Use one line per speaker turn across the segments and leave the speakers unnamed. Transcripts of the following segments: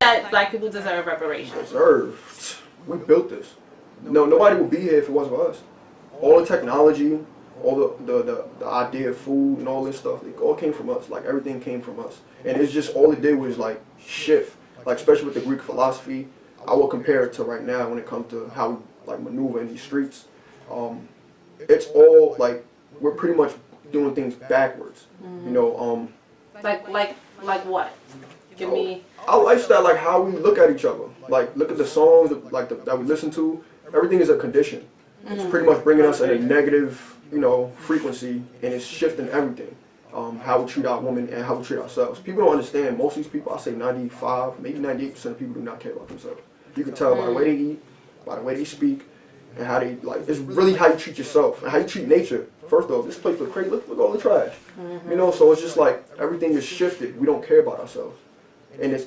That black people deserve reparations.
Deserve. We built this. No, nobody would be here if it wasn't for us. All the technology, all the idea of food and all this stuff, it all came from us. Like everything came from us. And it's just all it did was like shift. Like especially with the Greek philosophy, I will compare it to right now when it comes to how we like maneuver in these streets. It's all like we're pretty much doing things backwards. You know.
Like what? Give me.
Our lifestyle, like how we look at each other. Like look at the songs that we listen to. Everything is a condition. It's pretty much bringing us in a negative, you know, frequency, and it's shifting everything. How we treat our women and how we treat ourselves. People don't understand. Most of these people, I say 95, maybe 98% of people do not care about themselves. You can tell by the way they eat, by the way they speak, and how they like. It's really how you treat yourself and how you treat nature. First off, this place looks crazy. Look all the trash. You know, so it's just like everything is shifted. We don't care about ourselves, and it's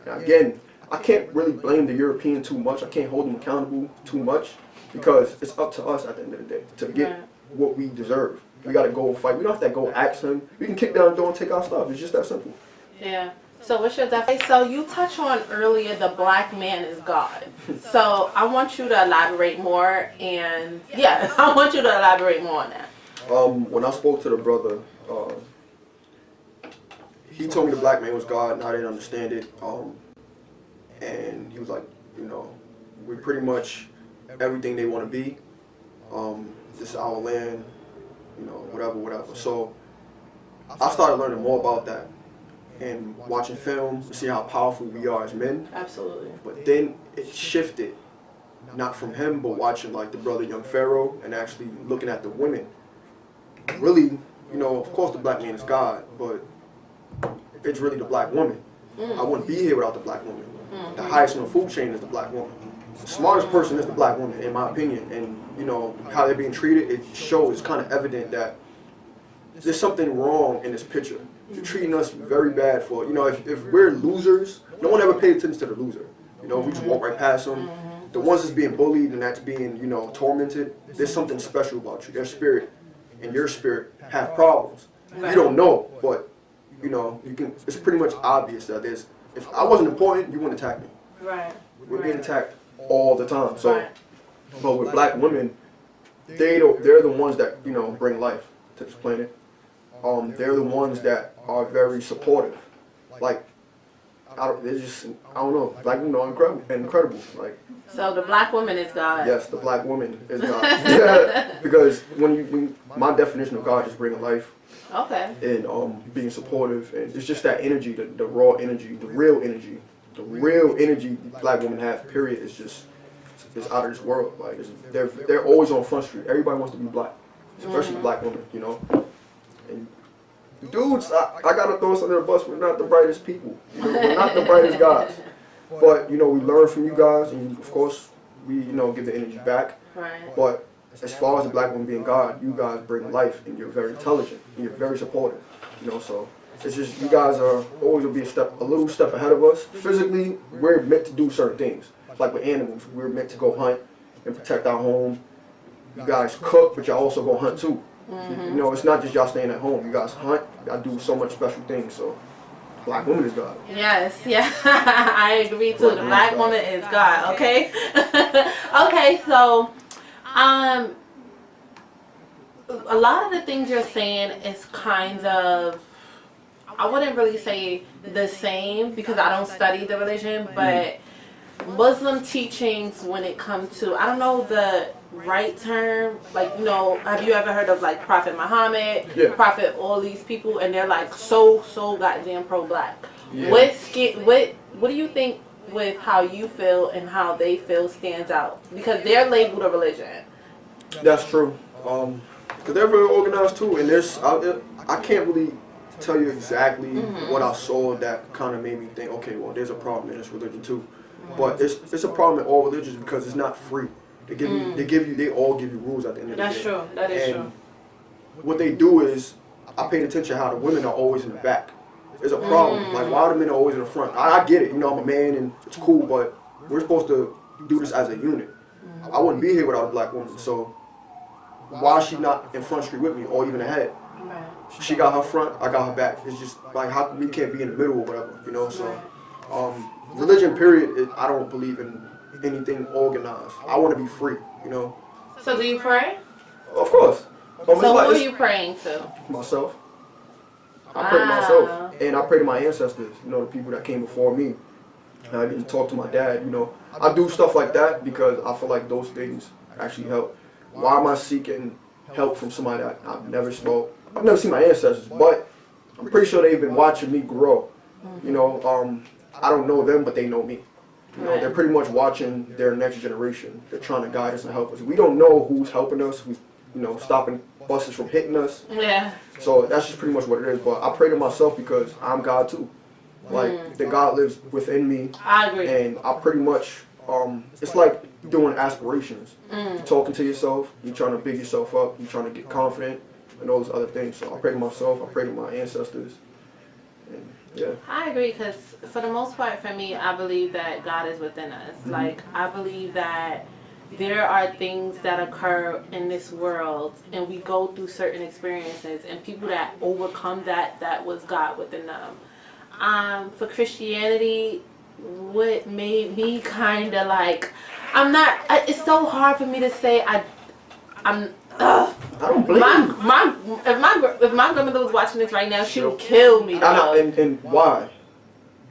again. I can't really blame the European too much. I can't hold them accountable too much because it's up to us at the end of the day to get what we deserve. We got to go fight. We don't have to go ask him. We can kick down the door and take our stuff. It's just that simple.
Yeah. So what's your definition? So you touched on earlier the black man is God. So I want you to elaborate more, and yeah, I want you to elaborate more on that.
When I spoke to the brother, he told me the black man was God, and I didn't understand it. And he was like, you know, we're pretty much everything they want to be. This is our land, you know, whatever. So I started learning more about that and watching films to see how powerful we are as men.
Absolutely.
But then it shifted, not from him, but watching like the brother Young Pharaoh and actually looking at the women. Really, you know, of course the black man is God, but it's really the black woman. I wouldn't be here without the black woman. The highest on the food chain is the black woman. The smartest person is the black woman, in my opinion. And, you know, how they're being treated, it shows, it's kind of evident that there's something wrong in this picture. You're treating us very bad for, you know, if we're losers, no one ever paid attention to the loser. You know, we just walk right past them. The ones that's being bullied and that's being, you know, tormented, there's something special about you. Their spirit and your spirit have problems. You don't know, but, you know, you can. It's pretty much obvious that there's, if I wasn't important, you wouldn't attack me.
Right.
We're being attacked all the time. So, but with black women, they're the ones that, you know, bring life to this planet. They're the ones that are very supportive. Like, I don't know. Black women are incredible. Like.
So the black woman is God.
Yes, the black woman is God. Yeah, because when my definition of God is bringing life.
Okay.
And being supportive, and it's just that energy, the raw energy, the real energy black women have. Period. It's out of this world. Like they're always on Front Street. Everybody wants to be black, especially black women. You know. And dudes, I gotta throw us under the bus. We're not the brightest people. You know? We're not the brightest guys. But you know, we learn from you guys, and of course, we give the energy back.
Right.
But as far as the black woman being God, you guys bring life, and you're very intelligent, and you're very supportive. You know, so it's just you guys are always gonna be a little step ahead of us. Physically, we're meant to do certain things. Like with animals, we're meant to go hunt and protect our home. You guys cook, but y'all also go hunt too. You know, it's not just y'all staying at home. You guys hunt. Y'all do so much special things. So, black woman is God.
Yes, yeah, I agree too. The black woman is God. Okay, okay. So, a lot of the things you're saying is kind of, I wouldn't really say the same because I don't study the religion, but Muslim teachings when it comes to, I don't know the right term, like, you know, have you ever heard of like Prophet Muhammad, Prophet, all these people, and they're like so goddamn pro-black. What do you think with how you feel and how they feel stands out? Because they're labeled a religion.
That's true. Because they're very organized too, and I can't really tell you exactly what I saw that kind of made me think, okay, well, there's a problem in this religion too. But it's a problem in all religions because it's not free. They all give you rules at the end of the day.
That's true. That is true.
What they do is, I paid attention how the women are always in the back. There's a problem. Like, why the men are always in the front? I get it. You know, I'm a man and it's cool, but we're supposed to do this as a unit. I wouldn't be here without a black woman. So why is she not in Front Street with me or even ahead?
Right.
She got her front, I got her back. It's just like how we can't be in the middle or whatever, you know. So, religion, period. I don't believe in anything organized. I want to be free, you know.
So do you pray?
Of course.
So who are you praying to?
Myself. I pray to myself, and I pray to my ancestors. You know, the people that came before me. And I didn't talk to my dad. You know, I do stuff like that because I feel like those things actually help. Why am I seeking help from somebody that I've never spoke? I've never seen my ancestors, but I'm pretty sure they've been watching me grow. You know, I don't know them, but they know me. You know, they're pretty much watching their next generation. They're trying to guide us and help us. We don't know who's helping us, who's, you know, stopping buses from hitting us.
Yeah.
So that's just pretty much what it is. But I pray to myself because I'm God too. Like, the God lives within me.
I agree.
And I pretty much, it's like doing aspirations. You're talking to yourself, you're trying to big yourself up, you're trying to get confident, and all those other things. So I pray to myself, I pray to my ancestors. And yeah.
I agree, because for the most part, for me, I believe that God is within us. Like, I believe that there are things that occur in this world, and we go through certain experiences, and people that overcome that was God within them. For Christianity, what made me kind of like, it's so hard for me to say I don't believe if my grandmother was watching this right now, she would kill me.
And why?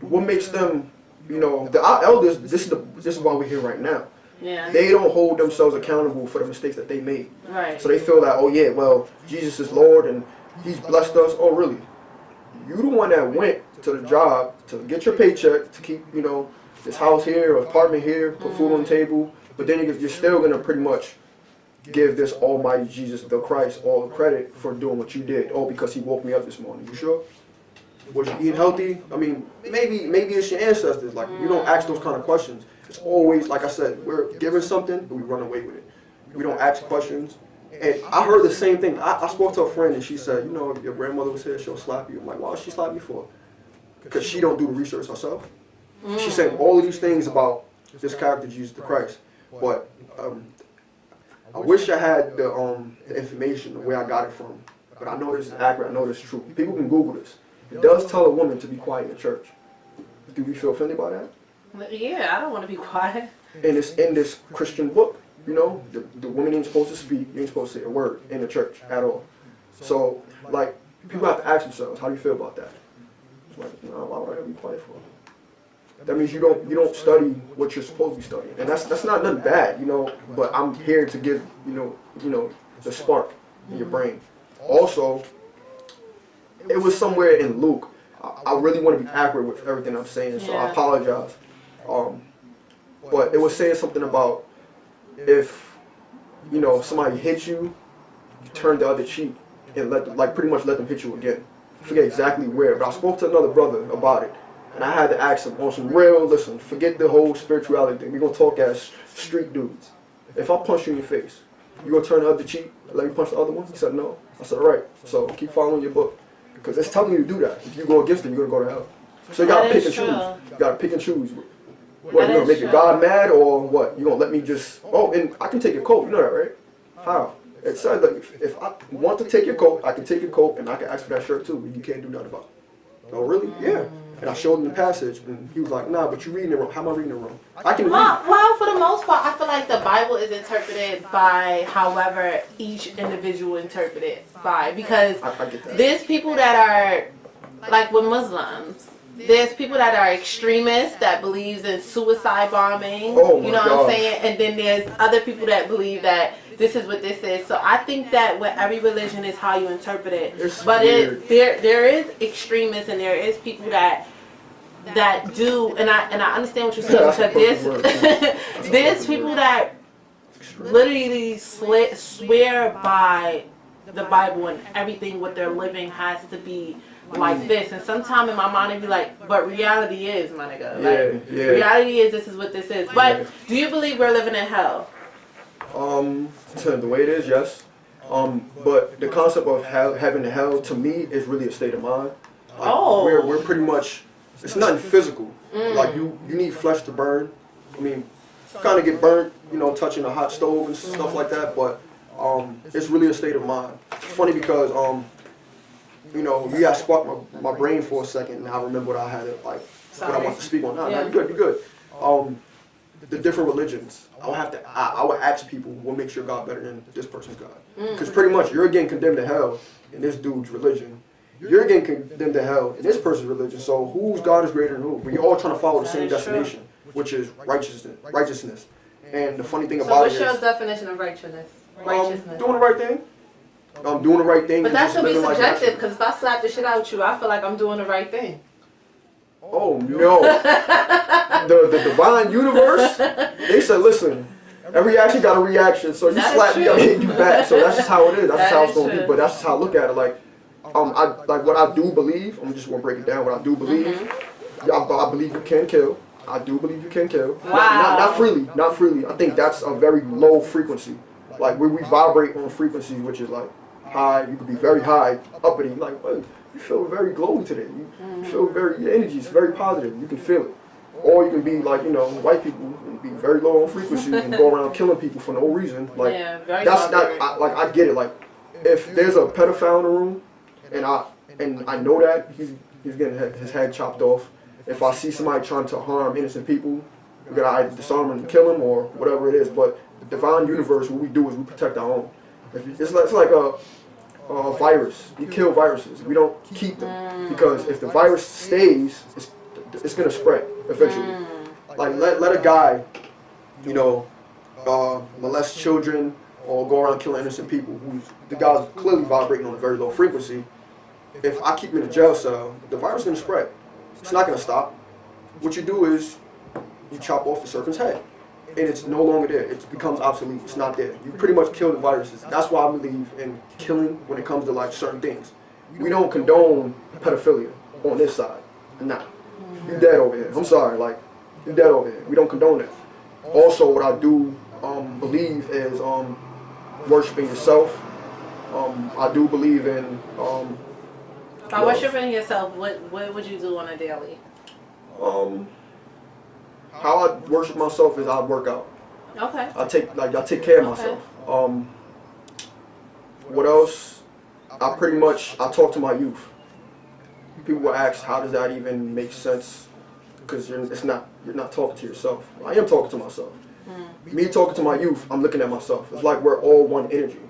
What makes them, you know, our elders, this is why we're here right now.
Yeah.
They don't hold themselves accountable for the mistakes that they made.
Right.
So they feel that, oh yeah, well, Jesus is Lord and He's blessed us. Oh really? You the one that went to the job to get your paycheck, to keep, you know, this house here or apartment here, put food on the table, but then you're still gonna pretty much give this almighty Jesus, the Christ, all the credit for doing what you did. Oh, because He woke me up this morning. You sure? Was you eating healthy? I mean, maybe it's your ancestors. Like, you don't ask those kind of questions. It's always, like I said, we're given something, but we run away with it. We don't ask questions. And I heard the same thing. I spoke to a friend and she said, you know, if your grandmother was here, she'll slap you. I'm like, why would she slap me for? Because she don't do the research herself. She's saying all of these things about this character, Jesus the Christ. But I wish I had the information, the way I got it from. But I know this is accurate. I know this is true. People can Google this. It does tell a woman to be quiet in church. Do we feel offended by that?
Yeah, I don't want to be quiet.
And it's in this Christian book. You know, the woman ain't supposed to speak. You ain't supposed to say a word in the church at all. So, like, people have to ask themselves, how do you feel about that? It's like, no, why would I gotta be quiet for? That means you don't study what you're supposed to be studying, and that's not nothing bad, you know. But I'm here to give you know the spark in your brain. Also, it was somewhere in Luke. I really want to be accurate with everything I'm saying, so I apologize. But it was saying something about if, you know, somebody hits you, you turn the other cheek and pretty much let them hit you again. I forget exactly where, but I spoke to another brother about it, and I had to ask him on some real, listen, forget the whole spirituality thing. We're gonna talk as street dudes. If I punch you in your face, you gonna turn the other cheek and let me punch the other one? He said no. I said, all right, so keep following your book, because it's telling you to do that. If you go against it, you're gonna go to hell. So you gotta pick and choose. You gotta pick and choose. What, you gonna make your God mad, or what? You gonna let me just, oh, and I can take your coat, you know that, right? How? It said that if I want to take your coat, I can take your coat, and I can ask for that shirt too, but you can't do nothing about it. Oh, really? Yeah. And I showed him the passage, and he was like, nah, but you're reading it wrong. How am I reading it wrong? I can read.
Well, for the most part, I feel like the Bible is interpreted by however each individual interpret it by, because
I get that.
there's people that are, like with Muslims, there's people that are extremists that believes in suicide bombing,
Oh my
you know what
gosh.
I'm saying? And then there's other people that believe that this is what this is. So I think that with every religion is how you interpret it.
It's
but
weird.
there is extremists and there is people that do, and I understand what you're saying, because there's people that literally swear by the Bible, and everything what they're living has to be like this. And sometimes in my mind it'd be like, but reality is, my nigga. Like, reality is, this is what this is. But do you believe we're living in hell?
The way it is, yes. But the concept of having the hell, to me, is really a state of mind. Like, we're pretty much, it's nothing physical. Like, you need flesh to burn. I mean, kind of get burnt, you know, touching a hot stove and stuff like that, but it's really a state of mind. It's funny because you know, you got sparked my brain for a second, and I remember what I had what I want to speak on. No, you're good, you're good. The different religions, I would ask people, what makes your God better than this person's God? Because pretty much you're getting condemned to hell in this dude's religion. You're getting condemned to hell in this person's religion. So whose God is greater than who? We're all trying to follow the same destination, which is righteousness. And the funny thing about it is,
what's your definition of righteousness?
Doing the right thing. Doing the right thing.
But that should be subjective,
like
because if I slap the shit out you, I feel like I'm doing the right thing.
Oh no. the divine universe, they said, listen, every action got a reaction, so you slap me, I'm hitting you back. So that's just how it is. That's just how it's gonna be. But that's just how I look at it. Like, what I do believe, I'm just gonna break it down. What I do believe, I believe you can kill. I do believe you can kill.
Wow.
Not freely. I think that's a very low frequency. Like where we vibrate on frequencies, which is like high. You could be very high, uppity. Like, hey, you feel very glowy today. You feel your energy is very positive. You can feel it. Or you can be like, you know, white people and be very low on frequency and go around killing people for no reason. Like, that's not, I get it. Like, if there's a pedophile in the room and I know that he's getting his head chopped off, if I see somebody trying to harm innocent people, we're gonna either disarm him and kill him or whatever it is. But the divine universe, what we do is we protect our own. It's like a virus. We kill viruses. We don't keep them, because if the virus stays, it's gonna spread eventually. Like let a guy, you know, molest children or go around killing innocent people. The guy's clearly vibrating on a very low frequency. If I keep him in a jail cell, the virus is gonna spread. It's not gonna stop. What you do is you chop off the serpent's head, and it's no longer there. It becomes obsolete. It's not there. You pretty much kill the viruses. That's why I believe in killing when it comes to like certain things. We don't condone pedophilia on this side. Nah. You dead over here. I'm sorry, like, you dead over here. We don't condone that. Also, what I do believe is worshiping yourself. I do believe in
by worshiping yourself, what would you do on a daily?
How I worship myself is I work out.
Okay.
I take care of myself. What else? I talk to my youth. People will ask, how does that even make sense? Because you're not talking to yourself. I am talking to myself. Me talking to my youth, I'm looking at myself. It's like we're all one energy.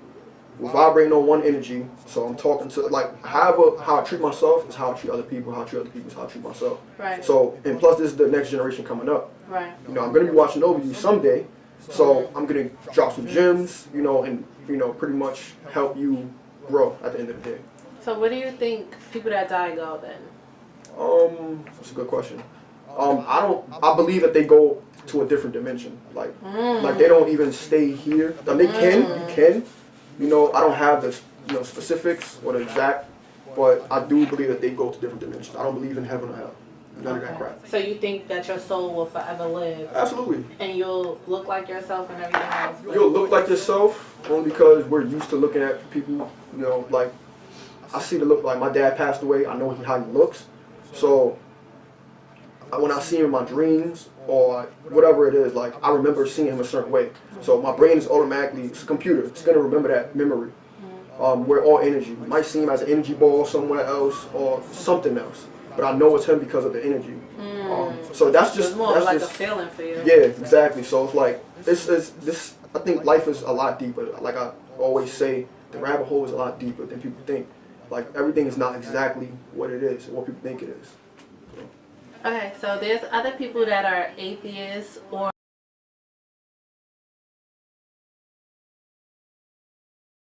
We're vibrating on one energy. So I'm talking to, like, how I treat myself is how I treat other people. How I treat other people is how I treat myself.
Right.
So, and plus this is the next generation coming up.
Right.
You know, I'm going to be watching over you someday. So I'm going to drop some gems, you know, and, you know, pretty much help you grow at the end of the day.
So where do you think people that die go then?
That's a good question. I believe that they go to a different dimension. Like they don't even stay here. I mean, you can. You know, I don't have the specifics or the exact, but I do believe that they go to different dimensions. I don't believe in heaven or hell. None of that crap.
So you think that your soul will forever live?
Absolutely.
And you'll look like yourself and everything else?
You'll look like yourself only because we're used to looking at people, you know, like, I see the look, like my dad passed away, I know how he looks. So when I see him in my dreams or whatever it is, like, I remember seeing him a certain way. So my brain is automatically, it's a computer, it's going to remember that memory. We're all energy. You might see him as an energy ball somewhere else or something else, but I know it's him because of the energy. So that's just,
it's more like a feeling for you.
Yeah, exactly. So it's like, this. I think life is a lot deeper. Like I always say, the rabbit hole is a lot deeper than people think. Like, everything is not exactly what it is, what people think it is.
Okay, so there's other people that are atheists or